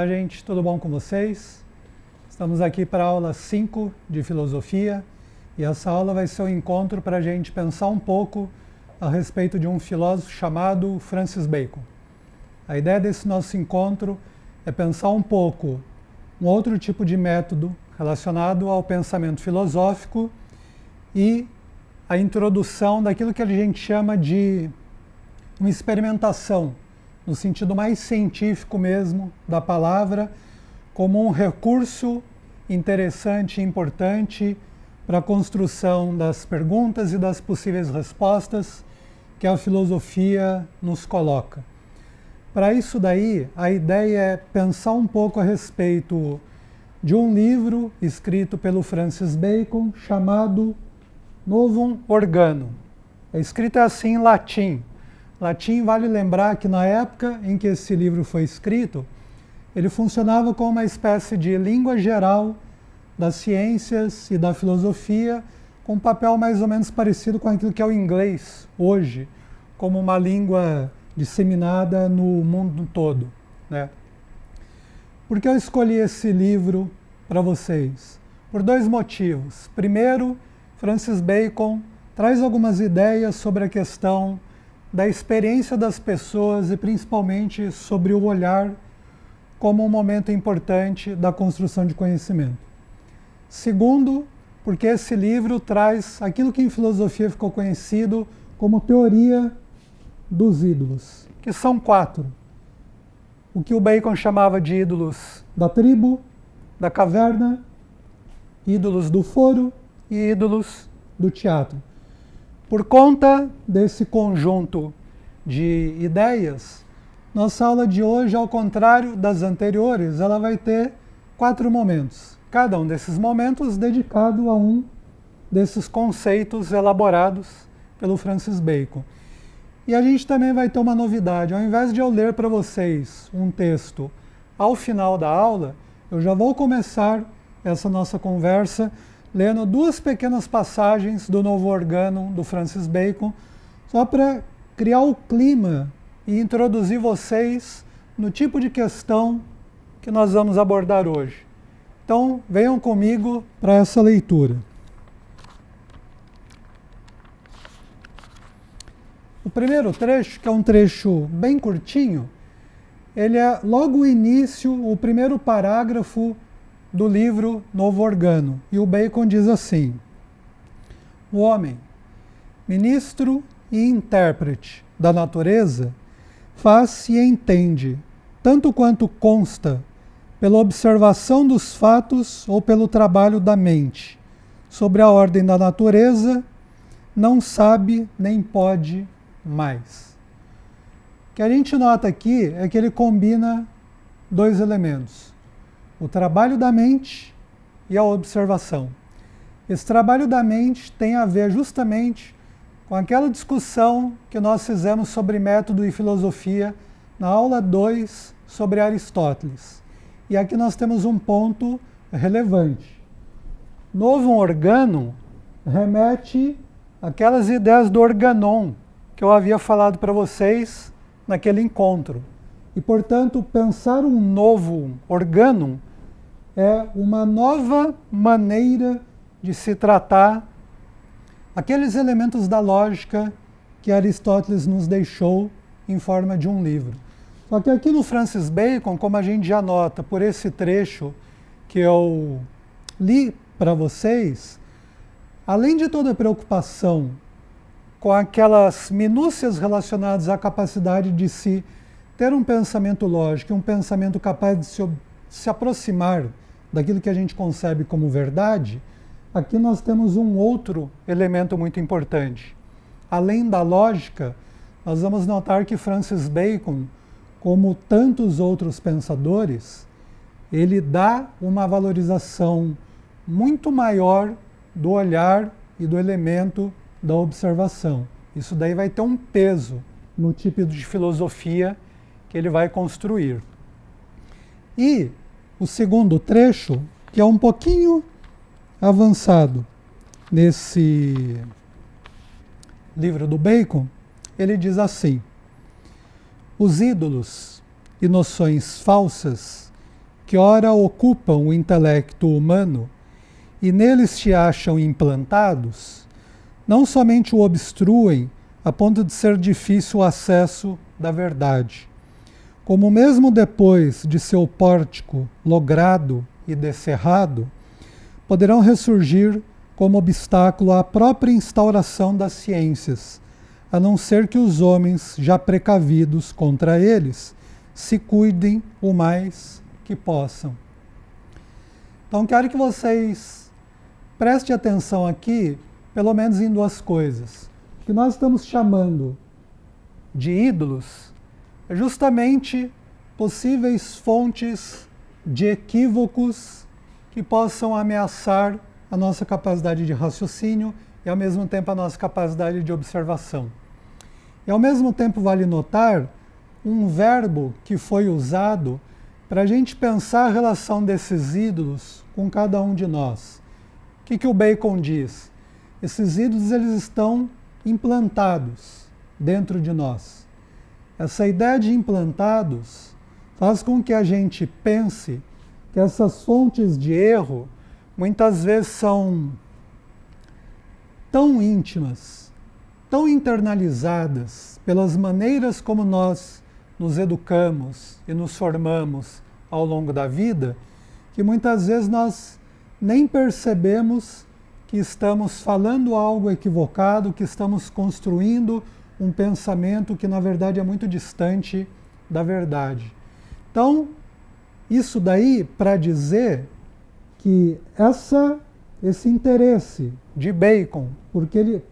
gente, tudo bom com vocês? Estamos aqui para a aula 5 de filosofia e essa aula vai ser um encontro para a gente pensar um pouco a respeito de um filósofo chamado Francis Bacon. A ideia desse nosso encontro é pensar um pouco um outro tipo de método relacionado ao pensamento filosófico e a introdução daquilo que a gente chama de uma experimentação, no sentido mais científico mesmo da palavra, como um recurso interessante e importante para a construção das perguntas e das possíveis respostas que a filosofia nos coloca. Para isso daí, a ideia é pensar um pouco a respeito de um livro escrito pelo Francis Bacon chamado Novum Organum. É escrito assim em latim. Latim, vale lembrar que na época em que esse livro foi escrito, ele funcionava como uma espécie de língua geral das ciências e da filosofia, com um papel mais ou menos parecido com aquilo que é o inglês hoje, como uma língua disseminada no mundo todo, né? Por que eu escolhi esse livro para vocês? Por dois motivos. Primeiro, Francis Bacon traz algumas ideias sobre a questão da experiência das pessoas e principalmente sobre o olhar como um momento importante da construção de conhecimento. Segundo, porque esse livro traz aquilo que em filosofia ficou conhecido como teoria dos ídolos, que são 4. O que o Bacon chamava de ídolos da tribo, da caverna, ídolos do foro e ídolos do teatro. Por conta desse conjunto de ideias, nossa aula de hoje, ao contrário das anteriores, ela vai ter 4 momentos. Cada um desses momentos dedicado a um desses conceitos elaborados pelo Francis Bacon. E a gente também vai ter uma novidade. Ao invés de eu ler para vocês um texto ao final da aula, eu já vou começar essa nossa conversa lendo 2 pequenas passagens do Novum Organum do Francis Bacon, só para criar o clima e introduzir vocês no tipo de questão que nós vamos abordar hoje. Então, venham comigo para essa leitura. O primeiro trecho, que é um trecho bem curtinho, ele é logo o início, o primeiro parágrafo do livro Novum Organum. E o Bacon diz assim: o homem, ministro e intérprete da natureza, faz-se e entende, tanto quanto consta, pela observação dos fatos ou pelo trabalho da mente, sobre a ordem da natureza, não sabe nem pode mais. O que a gente nota aqui é que ele combina 2 elementos: o trabalho da mente e a observação. Esse trabalho da mente tem a ver justamente com aquela discussão que nós fizemos sobre método e filosofia na aula 2 sobre Aristóteles. E aqui nós temos um ponto relevante. Novum Organum remete àquelas ideias do organon que eu havia falado para vocês naquele encontro. E, portanto, pensar um novo organum é uma nova maneira de se tratar aqueles elementos da lógica que Aristóteles nos deixou em forma de um livro. Só que aqui no Francis Bacon, como a gente já nota por esse trecho que eu li para vocês, além de toda a preocupação com aquelas minúcias relacionadas à capacidade de se ter um pensamento lógico, um pensamento capaz de se aproximar daquilo que a gente concebe como verdade, aqui nós temos um outro elemento muito importante. Além da lógica, nós vamos notar que Francis Bacon, como tantos outros pensadores, ele dá uma valorização muito maior do olhar e do elemento da observação. Isso daí vai ter um peso no tipo de filosofia que ele vai construir. E o segundo trecho, que é um pouquinho avançado nesse livro do Bacon, ele diz assim: os ídolos e noções falsas que ora ocupam o intelecto humano e neles se acham implantados, não somente o obstruem a ponto de ser difícil o acesso da verdade, como mesmo depois de seu pórtico logrado e descerrado, poderão ressurgir como obstáculo à própria instauração das ciências, a não ser que os homens, já precavidos contra eles, se cuidem o mais que possam. Então, quero que vocês prestem atenção aqui, pelo menos em duas coisas. O que nós estamos chamando de ídolos é justamente possíveis fontes de equívocos que possam ameaçar a nossa capacidade de raciocínio e, ao mesmo tempo, a nossa capacidade de observação. E, ao mesmo tempo, vale notar um verbo que foi usado para a gente pensar a relação desses ídolos com cada um de nós. O que o Bacon diz? Esses ídolos, eles estão implantados dentro de nós. Essa ideia de implantados faz com que a gente pense que essas fontes de erro muitas vezes são tão íntimas, tão internalizadas pelas maneiras como nós nos educamos e nos formamos ao longo da vida, que muitas vezes nós nem percebemos que estamos falando algo equivocado, que estamos construindo um pensamento que na verdade é muito distante da verdade. Então, isso daí para dizer que esse interesse de Bacon,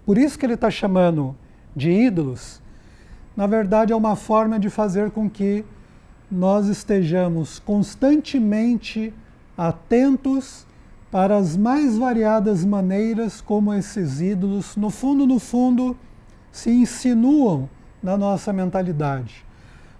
por isso que ele está chamando de ídolos, na verdade é uma forma de fazer com que nós estejamos constantemente atentos para as mais variadas maneiras como esses ídolos, no fundo, se insinuam na nossa mentalidade.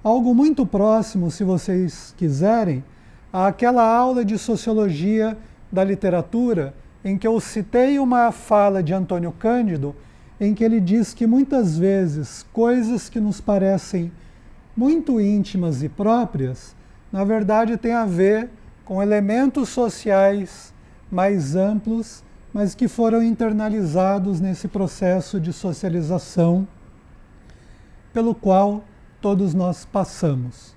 Algo muito próximo, se vocês quiserem, àquela aula de sociologia da literatura em que eu citei uma fala de Antônio Cândido, em que ele diz que muitas vezes coisas que nos parecem muito íntimas e próprias, na verdade têm a ver com elementos sociais mais amplos, mas que foram internalizados nesse processo de socialização pelo qual todos nós passamos.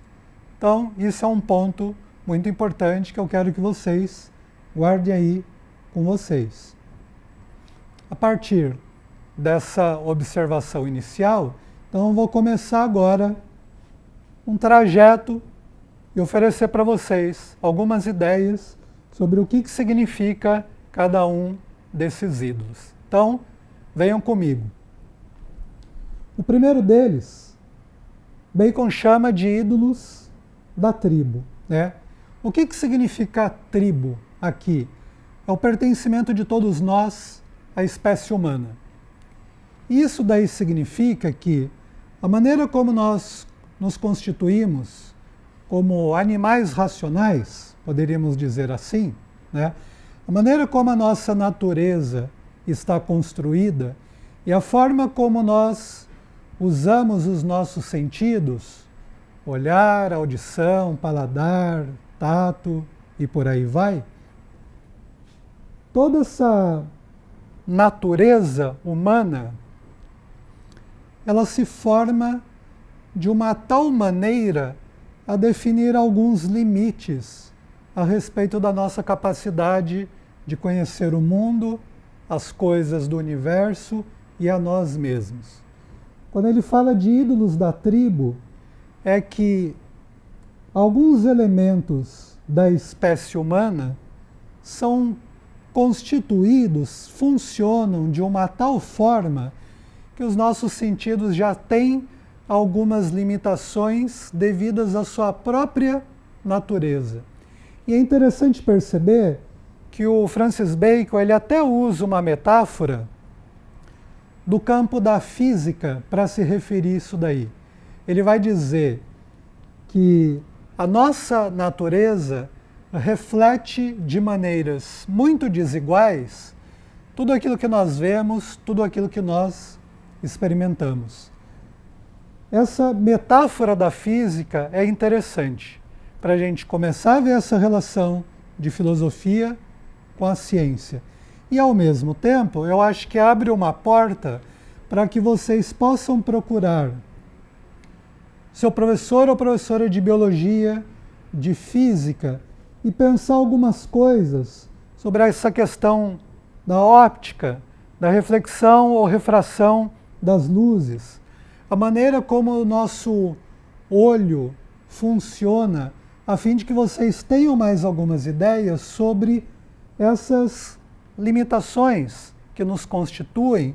Então, isso é um ponto muito importante que eu quero que vocês guardem aí com vocês. A partir dessa observação inicial, então eu vou começar agora um trajeto e oferecer para vocês algumas ideias sobre o que significa cada um desses ídolos. Então, venham comigo. O primeiro deles, Bacon chama de ídolos da tribo, né? O que significa tribo aqui? É o pertencimento de todos nós à espécie humana. Isso daí significa que a maneira como nós nos constituímos como animais racionais, poderíamos dizer assim, né? A maneira como a nossa natureza está construída e a forma como nós usamos os nossos sentidos, olhar, audição, paladar, tato e por aí vai, toda essa natureza humana, ela se forma de uma tal maneira a definir alguns limites a respeito da nossa capacidade de conhecer o mundo, as coisas do universo e a nós mesmos. Quando ele fala de ídolos da tribo, é que alguns elementos da espécie humana são constituídos, funcionam de uma tal forma que os nossos sentidos já têm algumas limitações devidas à sua própria natureza. E é interessante perceber que o Francis Bacon ele até usa uma metáfora do campo da física para se referir a isso daí. Ele vai dizer que a nossa natureza reflete de maneiras muito desiguais tudo aquilo que nós vemos, tudo aquilo que nós experimentamos. Essa metáfora da física é interessante, para a gente começar a ver essa relação de filosofia com a ciência. E, ao mesmo tempo, eu acho que abre uma porta para que vocês possam procurar seu professor ou professora de biologia, de física, e pensar algumas coisas sobre essa questão da óptica, da reflexão ou refração das luzes, a maneira como o nosso olho funciona, a fim de que vocês tenham mais algumas ideias sobre essas limitações que nos constituem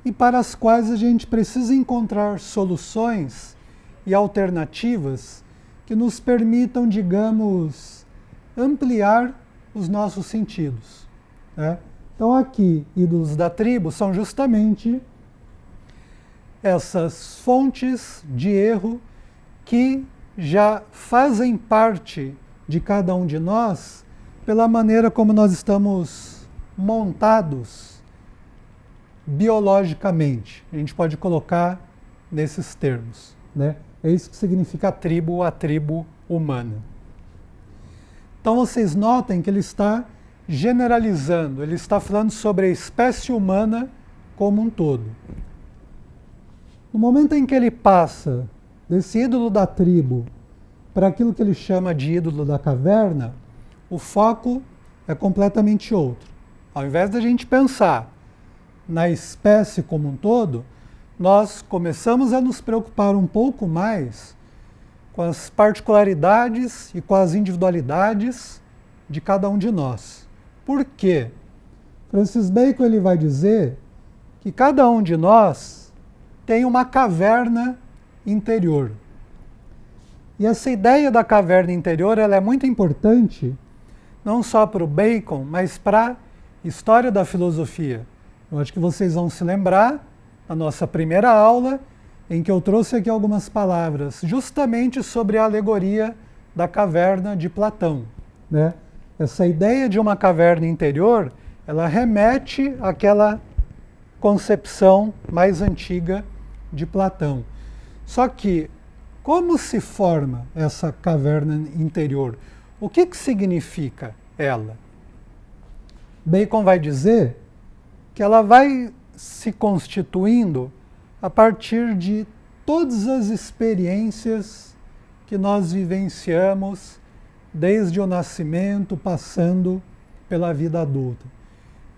e para as quais a gente precisa encontrar soluções e alternativas que nos permitam, digamos, ampliar os nossos sentidos, né? Então aqui, ídolos da tribo são justamente essas fontes de erro que já fazem parte de cada um de nós pela maneira como nós estamos montados biologicamente. A gente pode colocar nesses termos, né? É isso que significa a tribo humana. Então vocês notem que ele está generalizando, ele está falando sobre a espécie humana como um todo. No momento em que ele passa desse ídolo da tribo para aquilo que ele chama de ídolo da caverna, o foco é completamente outro. Ao invés da gente pensar na espécie como um todo, nós começamos a nos preocupar um pouco mais com as particularidades e com as individualidades de cada um de nós. Por quê? Francis Bacon ele vai dizer que cada um de nós tem uma caverna interior. E essa ideia da caverna interior ela é muito importante, não só para o Bacon, mas para a história da filosofia. Eu acho que vocês vão se lembrar da nossa primeira aula, em que eu trouxe aqui algumas palavras justamente sobre a alegoria da caverna de Platão, né? Essa ideia de uma caverna interior, ela remete àquela concepção mais antiga de Platão. Só que, como se forma essa caverna interior? O que significa ela? Bacon vai dizer que ela vai se constituindo a partir de todas as experiências que nós vivenciamos desde o nascimento, passando pela vida adulta.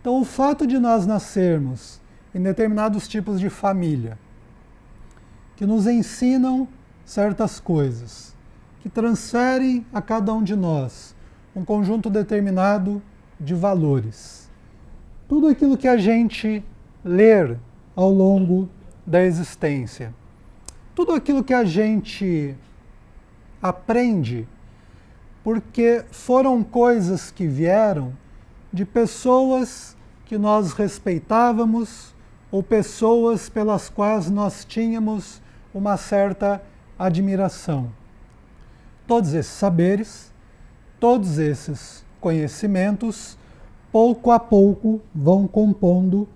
Então, o fato de nós nascermos em determinados tipos de família, que nos ensinam certas coisas, que transferem a cada um de nós um conjunto determinado de valores. Tudo aquilo que a gente ler ao longo da existência. Tudo aquilo que a gente aprende, porque foram coisas que vieram de pessoas que nós respeitávamos ou pessoas pelas quais nós tínhamos uma certa admiração. Todos esses saberes, todos esses conhecimentos, pouco a pouco vão compondo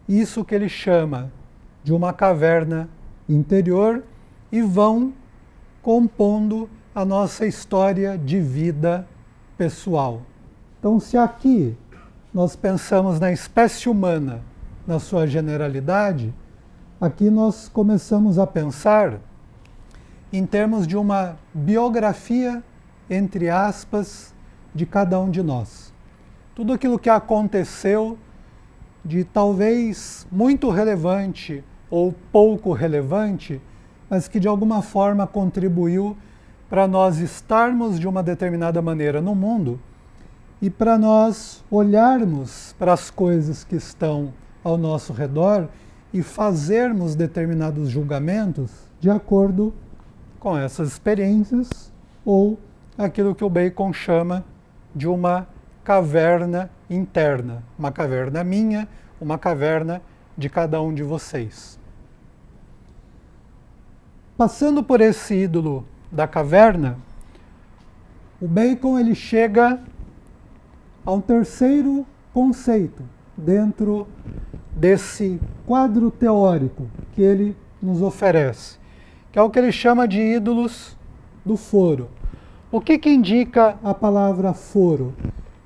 isso que ele chama de uma caverna interior e vão compondo a nossa história de vida pessoal. Então, se aqui nós pensamos na espécie humana na sua generalidade, aqui nós começamos a pensar em termos de uma biografia, entre aspas, de cada um de nós. Tudo aquilo que aconteceu de talvez muito relevante ou pouco relevante, mas que de alguma forma contribuiu para nós estarmos de uma determinada maneira no mundo e para nós olharmos para as coisas que estão ao nosso redor e fazermos determinados julgamentos de acordo com essas experiências ou aquilo que o Bacon chama de uma caverna interna, uma caverna minha, uma caverna de cada um de vocês. Passando por esse ídolo da caverna, o Bacon ele chega a um terceiro conceito dentro desse quadro teórico que ele nos oferece, que é o que ele chama de ídolos do foro. O que indica a palavra foro?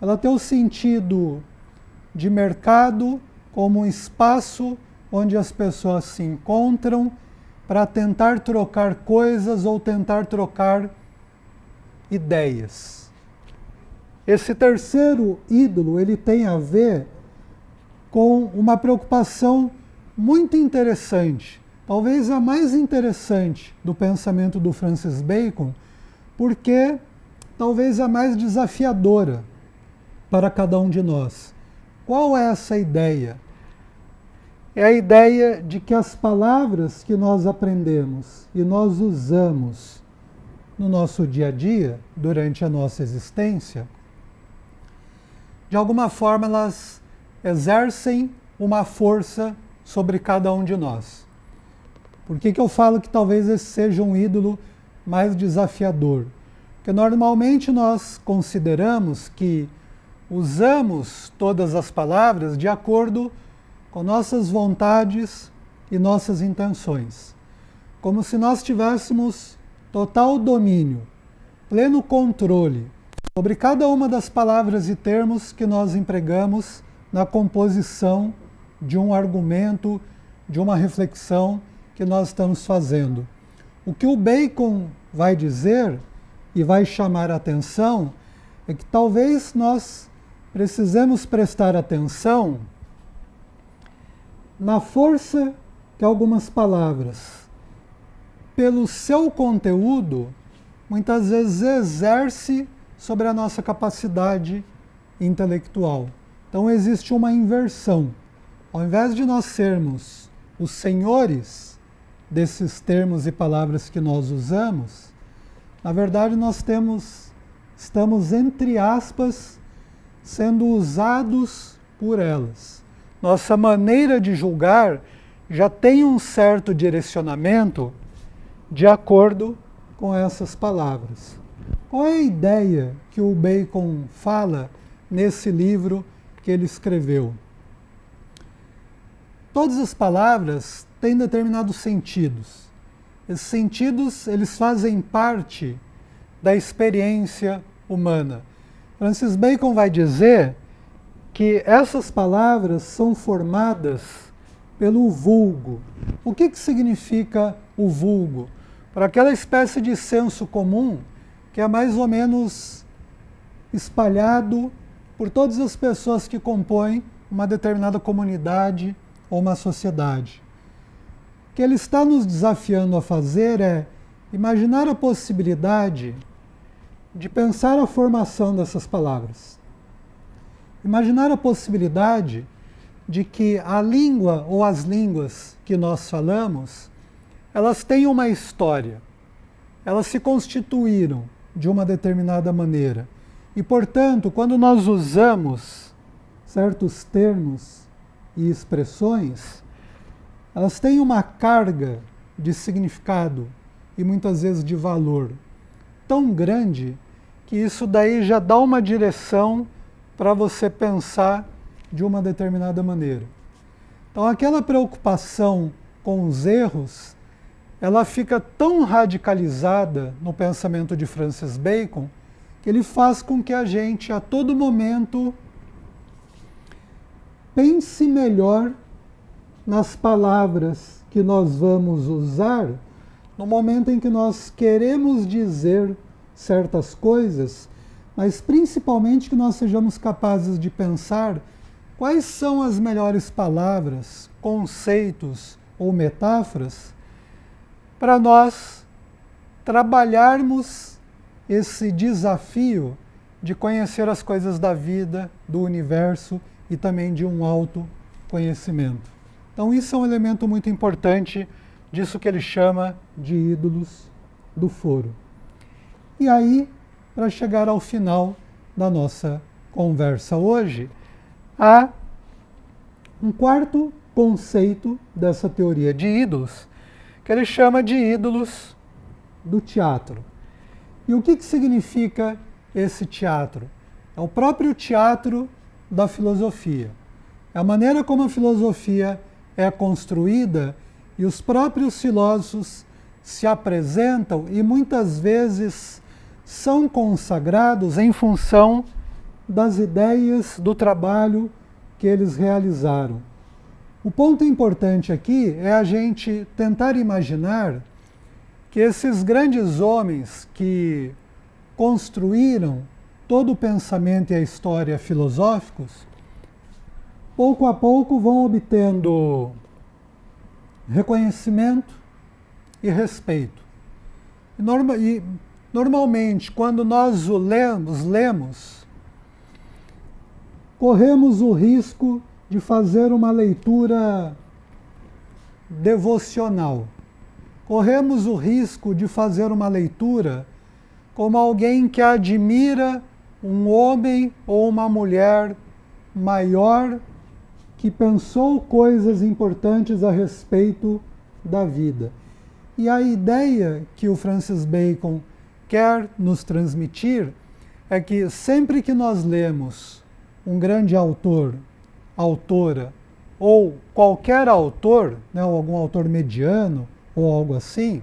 Ela tem o sentido de mercado como um espaço onde as pessoas se encontram para tentar trocar coisas ou tentar trocar ideias. Esse terceiro ídolo, ele tem a ver com uma preocupação muito interessante, talvez a mais interessante do pensamento do Francis Bacon, porque talvez a mais desafiadora para cada um de nós. Qual é essa ideia? É a ideia de que as palavras que nós aprendemos e nós usamos no nosso dia a dia, durante a nossa existência, de alguma forma elas exercem uma força sobre cada um de nós. Por que eu falo que talvez esse seja um ídolo mais desafiador? Porque normalmente nós consideramos que usamos todas as palavras de acordo com nossas vontades e nossas intenções, como se nós tivéssemos total domínio, pleno controle sobre cada uma das palavras e termos que nós empregamos na composição de um argumento, de uma reflexão que nós estamos fazendo. O que o Bacon vai dizer e vai chamar a atenção é que talvez nós precisemos prestar atenção na força que algumas palavras, pelo seu conteúdo, muitas vezes exerce sobre a nossa capacidade intelectual. Então existe uma inversão. Ao invés de nós sermos os senhores desses termos e palavras que nós usamos, na verdade nós estamos, entre aspas, sendo usados por elas. Nossa maneira de julgar já tem um certo direcionamento de acordo com essas palavras. Qual é a ideia que o Bacon fala nesse livro que ele escreveu? Todas as palavras têm determinados sentidos. Esses sentidos, eles fazem parte da experiência humana. Francis Bacon vai dizer que essas palavras são formadas pelo vulgo. O que significa o vulgo? Para aquela espécie de senso comum que é mais ou menos espalhado por todas as pessoas que compõem uma determinada comunidade ou uma sociedade. O que ele está nos desafiando a fazer é imaginar a possibilidade de pensar a formação dessas palavras. Imaginar a possibilidade de que a língua ou as línguas que nós falamos, elas têm uma história. Elas se constituíram de uma determinada maneira. E, portanto, quando nós usamos certos termos e expressões, elas têm uma carga de significado e muitas vezes de valor tão grande que isso daí já dá uma direção para você pensar de uma determinada maneira. Então, aquela preocupação com os erros, ela fica tão radicalizada no pensamento de Francis Bacon que ele faz com que a gente, a todo momento, pense melhor nas palavras que nós vamos usar no momento em que nós queremos dizer certas coisas, mas principalmente que nós sejamos capazes de pensar quais são as melhores palavras, conceitos ou metáforas para nós trabalharmos esse desafio de conhecer as coisas da vida, do universo e também de um autoconhecimento. Então isso é um elemento muito importante disso que ele chama de ídolos do foro. E aí, para chegar ao final da nossa conversa hoje, há um quarto conceito dessa teoria de ídolos, que ele chama de ídolos do teatro. E o que significa esse teatro? É o próprio teatro da filosofia. É a maneira como a filosofia é construída e os próprios filósofos se apresentam e muitas vezes são consagrados em função das ideias do trabalho que eles realizaram. O ponto importante aqui é a gente tentar imaginar que esses grandes homens que construíram todo o pensamento e a história filosóficos, pouco a pouco vão obtendo reconhecimento e respeito. E normalmente, quando nós lemos, corremos o risco de fazer uma leitura devocional. Corremos o risco de fazer uma leitura como alguém que admira um homem ou uma mulher maior que pensou coisas importantes a respeito da vida. E a ideia que o Francis Bacon quer nos transmitir é que sempre que nós lemos um grande autor, autora, ou qualquer autor, né, ou algum autor mediano, ou algo assim,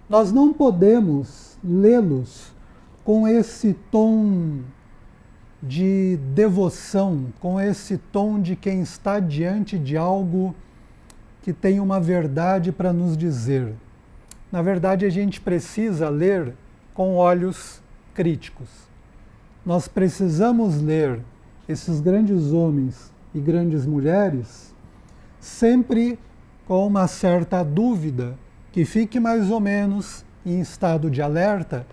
nós não podemos lê-los com esse tom de devoção, com esse tom de quem está diante de algo que tem uma verdade para nos dizer. Na verdade, a gente precisa ler com olhos críticos. Nós precisamos ler esses grandes homens e grandes mulheres sempre com uma certa dúvida, que fique mais ou menos em estado de alerta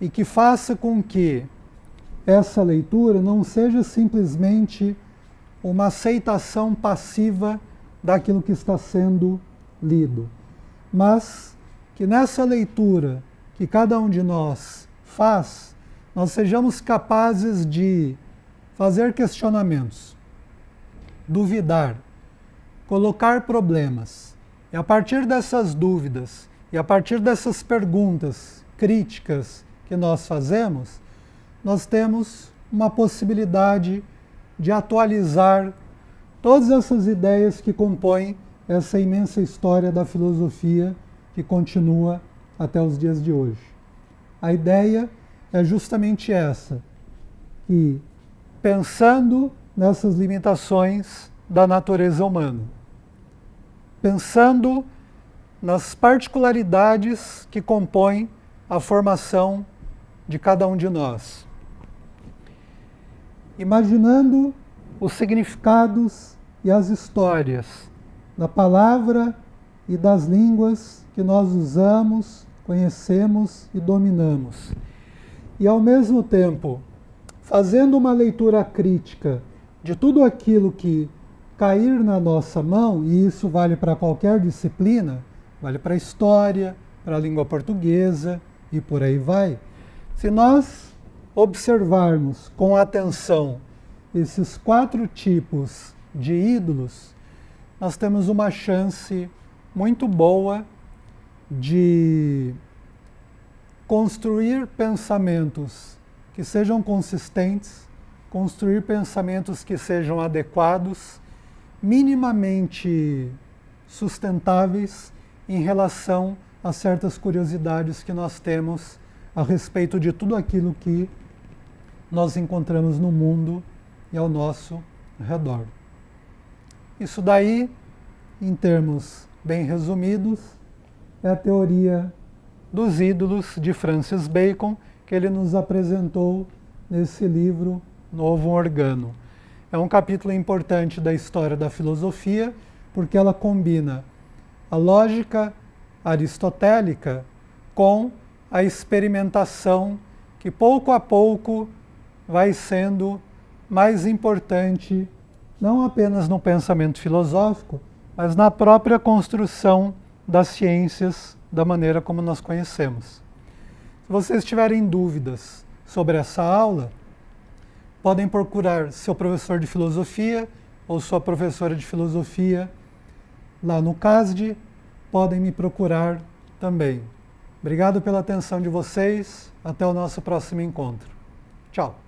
e que faça com que essa leitura não seja simplesmente uma aceitação passiva daquilo que está sendo lido, mas que nessa leitura que cada um de nós faz, nós sejamos capazes de fazer questionamentos, duvidar, colocar problemas. E a partir dessas dúvidas e a partir dessas perguntas críticas que nós fazemos, nós temos uma possibilidade de atualizar todas essas ideias que compõem essa imensa história da filosofia que continua até os dias de hoje. A ideia é justamente essa, que pensando nessas limitações da natureza humana, pensando nas particularidades que compõem a formação de cada um de nós, imaginando os significados e as histórias da palavra e das línguas que nós usamos, conhecemos e dominamos. E ao mesmo tempo, fazendo uma leitura crítica de tudo aquilo que cair na nossa mão, e isso vale para qualquer disciplina, vale para a história, para a língua portuguesa e por aí vai. Se nós observarmos com atenção esses 4 tipos de ídolos, nós temos uma chance muito boa de construir pensamentos que sejam consistentes, construir pensamentos que sejam adequados, minimamente sustentáveis em relação a certas curiosidades que nós temos a respeito de tudo aquilo que nós encontramos no mundo e ao nosso redor. Isso daí, em termos bem resumidos, é a teoria dos ídolos de Francis Bacon, que ele nos apresentou nesse livro Novo Organo. É um capítulo importante da história da filosofia, porque ela combina a lógica aristotélica com a experimentação que pouco a pouco vai sendo mais importante, não apenas no pensamento filosófico, mas na própria construção das ciências da maneira como nós conhecemos. Se vocês tiverem dúvidas sobre essa aula, podem procurar seu professor de filosofia ou sua professora de filosofia lá no CASD, podem me procurar também. Obrigado pela atenção de vocês, até o nosso próximo encontro. Tchau!